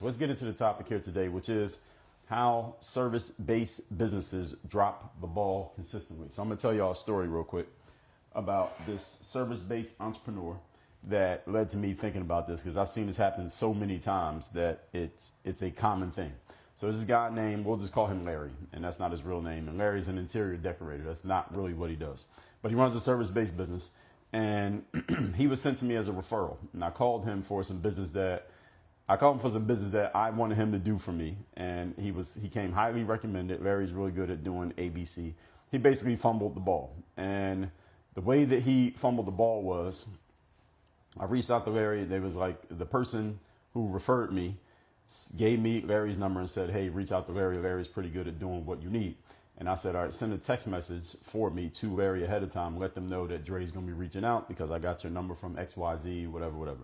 Let's get into the topic here today, which is how service-based businesses drop the ball consistently. So I'm going to tell y'all a story real quick about this service-based entrepreneur that led to me thinking about this, because I've seen this happen so many times that it's a common thing. So this is a guy named, we'll just call him Larry, and that's not his real name. And Larry's an interior decorator. That's not really what he does. But he runs a service-based business, and he was sent to me as a referral. And I called him for some business that I wanted him to do for me. And he came highly recommended. Larry's really good at doing ABC. He basically fumbled the ball. And the way that he fumbled the ball was, I reached out to Larry. They was like, the person who referred me gave me Larry's number and said, hey, reach out to Larry. Larry's pretty good at doing what you need. And I said, all right, send a text message for me to Larry ahead of time. Let them know that Dre's going to be reaching out because I got your number from XYZ, whatever.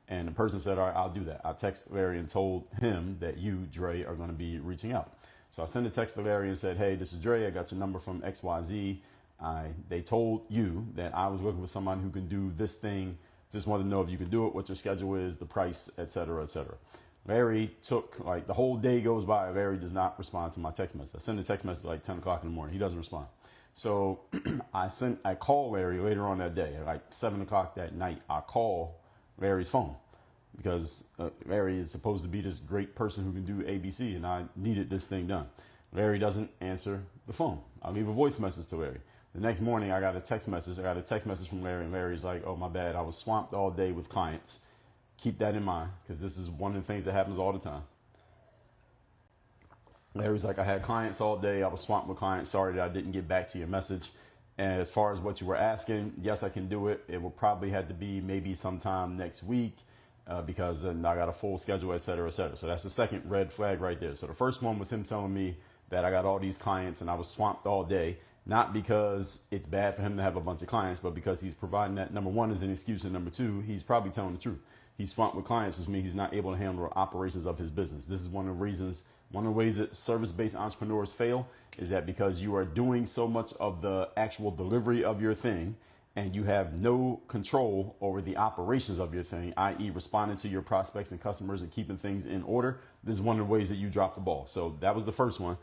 And the person said, all right, I'll do that. I texted Larry and told him that you, Dre, are going to be reaching out. So I sent a text to Larry and said, hey, this is Dre. I got your number from XYZ. They told you that I was looking for someone who can do this thing. Just wanted to know if you can do it, what your schedule is, the price, et cetera, et cetera. Larry took, like, the whole day goes by. Larry does not respond to my text message. I send a text message like 10 o'clock in the morning. He doesn't respond. So I call Larry later on that day at like 7 o'clock that night. I call Larry's phone because Larry is supposed to be this great person who can do ABC, and I needed this thing done. Larry doesn't answer the phone. I leave a voice message to Larry. The next morning, I got a text message. From Larry, and Larry's like, oh, my bad. I was swamped all day with clients. Keep that in mind, because this is one of the things that happens all the time. Larry's like, I had clients all day. I was swamped with clients. Sorry that I didn't get back to your message. And as far as what you were asking, yes, I can do it. It will probably have to be maybe sometime next week because I got a full schedule, et cetera, et cetera. So that's the second red flag right there. So the first one was him telling me that I got all these clients and I was swamped all day, not because it's bad for him to have a bunch of clients, but because he's providing that, number one, is an excuse, and number two, he's probably telling the truth. He's swamped with clients, which means he's not able to handle the operations of his business. This is one of the ways that service-based entrepreneurs fail, is that because you are doing so much of the actual delivery of your thing and you have no control over the operations of your thing, i.e. responding to your prospects and customers and keeping things in order, this is one of the ways that you drop the ball. So that was the first one.